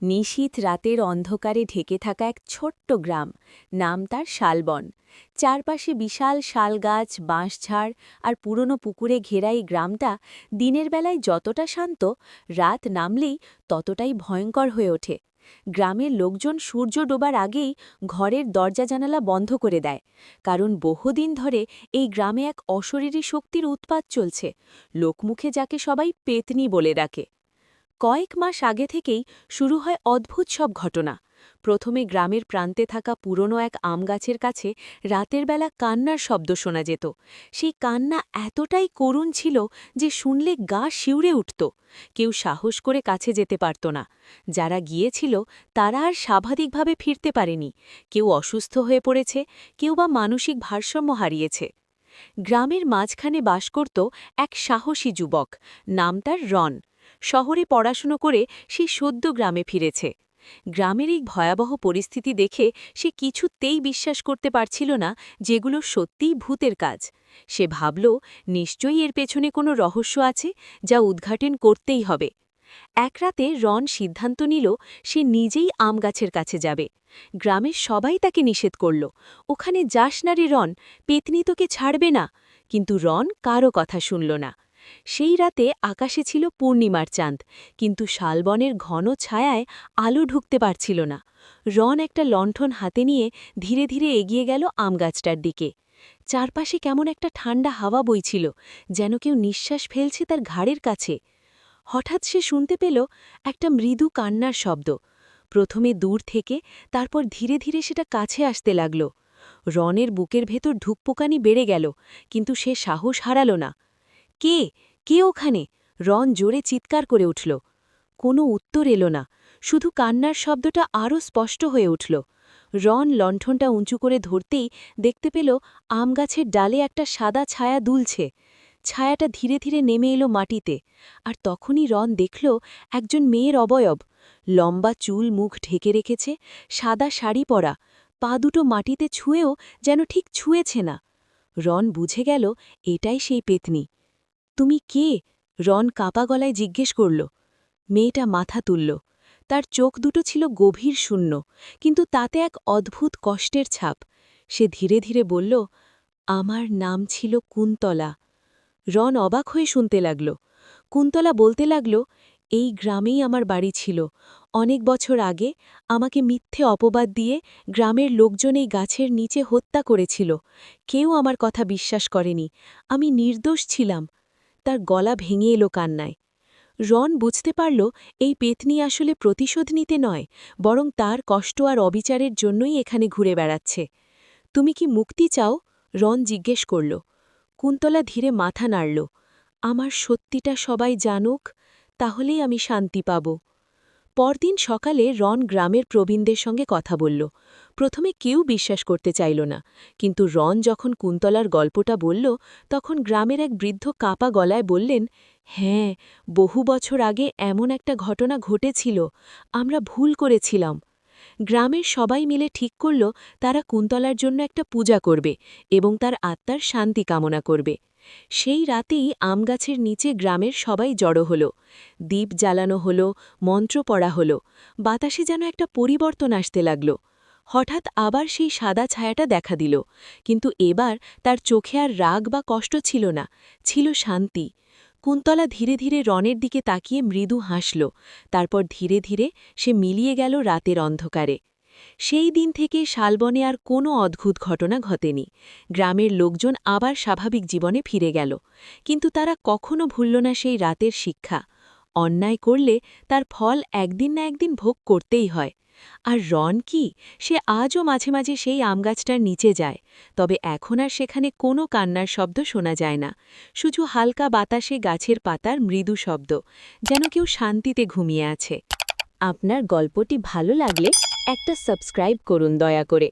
নিশীথ রাতের অন্ধকারে ঢেকে থাকা এক ছোট্ট গ্রাম, নাম তার শালবন। চারপাশে বিশাল শালগাছ, বাঁশঝাড় আর পুরনো পুকুরে ঘেরা এই গ্রামটা দিনের বেলায় যতটা শান্ত, রাত নামলেই ততটাই ভয়ঙ্কর হয়ে ওঠে। গ্রামের লোকজন সূর্য ডোবার আগেই ঘরের দরজা জানালা বন্ধ করে দেয়, কারণ বহুদিন ধরে এই গ্রামে এক অশরীরী শক্তির উৎপাত চলছে, লোকমুখে যাকে সবাই পেতনি বলে ডাকে। কয়েক মাস আগে থেকেই শুরু হয় অদ্ভুত সব ঘটনা। প্রথমে গ্রামের প্রান্তে থাকা পুরনো এক আমগাছের কাছে রাতের বেলা কান্নার শব্দ শোনা যেত। সেই কান্না এতটাই করুণ ছিল যে শুনলে গা শিউরে উঠত। কেউ সাহস করে কাছে যেতে পারত না। যারা গিয়েছিল তারা আর স্বাভাবিকভাবে ফিরতে পারেনি। কেউ অসুস্থ হয়ে পড়েছে, কেউ বা মানসিক ভারসাম্য হারিয়েছে। গ্রামের মাঝখানে বাস করত এক সাহসী যুবক, নাম তার রন। শহরে পড়াশুনো করে সে সদ্য গ্রামে ফিরেছে। গ্রামের এই ভয়াবহ পরিস্থিতি দেখে সে কিছুতেই বিশ্বাস করতে পারছিল না যেগুলো সত্যিই ভূতের কাজ। সে ভাবল, নিশ্চয়ই এর পেছনে কোনো রহস্য আছে, যা উদ্ঘাটন করতেই হবে। এক রাতে রন সিদ্ধান্ত নিল সে নিজেই আমগাছের কাছে যাবে। গ্রামের সবাই তাকে নিষেধ করল, ওখানে যাস না রে রন, পেতনি তোকে ছাড়বে না। কিন্তু রন কারও কথা শুনল না। সেই রাতে আকাশে ছিল পূর্ণিমার চাঁদ, কিন্তু শালবনের ঘন ছায়ায় আলো ঢুকতে পারছিল না। রন একটা লণ্ঠন হাতে নিয়ে ধীরে ধীরে এগিয়ে গেল আমগাছটার দিকে। চারপাশে কেমন একটা ঠান্ডা হাওয়া বইছিল, যেন কেউ নিঃশ্বাস ফেলছে তার ঘাড়ের কাছে। হঠাৎ সে শুনতে পেল একটা মৃদু কান্নার শব্দ। প্রথমে দূর থেকে, তারপর ধীরে ধীরে সেটা কাছে আসতে লাগল। রনের বুকের ভেতর ঢুকপোকানি বেড়ে গেল, কিন্তু সে সাহস হারাল না। কে কে ওখানে? রন জোরে চিৎকার করে উঠল। কোনো উত্তর এলো না, শুধু কান্নার শব্দটা আরও স্পষ্ট হয়ে উঠল। রন লণ্ঠনটা উঁচু করে ধরতেই দেখতে পেল আমগাছের ডালে একটা সাদা ছায়া দুলছে। ছায়াটা ধীরে ধীরে নেমে এলো মাটিতে, আর তখনই রন দেখল একজন মেয়ের অবয়ব। লম্বা চুল, মুখ ঢেকে রেখেছে, সাদা শাড়ি পরা, পা দুটো মাটিতে ছুঁয়েও যেন ঠিক ছুঁয়েছে না। রন বুঝে গেল এটাই সেই পেতনি। তুমি কে? রন কাঁপা গলায় জিজ্ঞেস করল। মেয়েটা মাথা তুলল। তার চোখ দুটো ছিল গভীর শূন্য, কিন্তু তাতে এক অদ্ভুত কষ্টের ছাপ। সে ধীরে ধীরে বলল, আমার নাম ছিল কুন্তলা। রন অবাক হয়ে শুনতে লাগল। কুন্তলা বলতে লাগল, এই গ্রামেই আমার বাড়ি ছিল। অনেক বছর আগে আমাকে মিথ্যে অপবাদ দিয়ে গ্রামের লোকজন এই গাছের নিচে হত্যা করেছিল। কেউ আমার কথা বিশ্বাস করেনি, আমি নির্দোষ ছিলাম। তার গলা ভেঙে এলো কান্নায়। রন বুঝতে পারল এই পেতনি আসলে প্রতিশোধ নিতে নয়, বরং তার কষ্ট আর অবিচারের জন্যই এখানে ঘুরে বেড়াচ্ছে। তুমি কি মুক্তি চাও? রন জিজ্ঞেস করল। কুন্তলা ধীরে মাথা নাড়ল। আমার সত্যিটা সবাই জানুক, তাহলেই আমি শান্তি পাব। পরদিন সকালে রন গ্রামের প্রবীণদের সঙ্গে কথা বলল। প্রথমে কেউ বিশ্বাস করতে চাইল না, কিন্তু রন যখন কুন্তলার গল্পটা বলল, তখন গ্রামের এক বৃদ্ধ কাঁপা গলায় বললেন, হ্যাঁ, বহু বছর আগে এমন একটা ঘটনা ঘটেছিল, আমরা ভুল করেছিলাম। গ্রামের সবাই মিলে ঠিক করল তারা কুন্তলার জন্য একটা পূজা করবে এবং তার আত্মার শান্তি কামনা করবে। সেই রাতেই আমগাছের নিচে গ্রামের সবাই জড়ো হল। দীপ জ্বালানো হল, মন্ত্র পড়া হল, বাতাসে যেন একটা পরিবর্তন আসতে লাগল। হঠাৎ আবার সেই সাদা ছায়াটা দেখা দিল, কিন্তু এবার তার চোখে আর রাগ বা কষ্ট ছিল না, ছিল শান্তি। কুন্তলা ধীরে ধীরে রনের দিকে তাকিয়ে মৃদু হাসল, তারপর ধীরে ধীরে সে মিলিয়ে গেল রাতের অন্ধকারে। সেই দিন থেকে শালবনে আর কোনো অদ্ভুত ঘটনা ঘটেনি। গ্রামের লোকজন আবার স্বাভাবিক জীবনে ফিরে গেল, কিন্তু তারা কখনো ভুলল না সেই রাতের শিক্ষা। অন্যায় করলে তার ফল একদিন না একদিন ভোগ করতেই হয়। আর রন কি, সে আজও মাঝে মাঝে সেই আমগাছটার নিচে যায়, তবে এখন আর সেখানে কোনো কান্নার শব্দ শোনা যায় না, শুধু হালকা বাতাসে গাছের পাতার মৃদু শব্দ, যেন কেউ শান্তিতে ঘুমিয়ে আছে। আপনার গল্পটি ভালো লাগলে একটা সাবস্ক্রাইব করুন দয়া করে।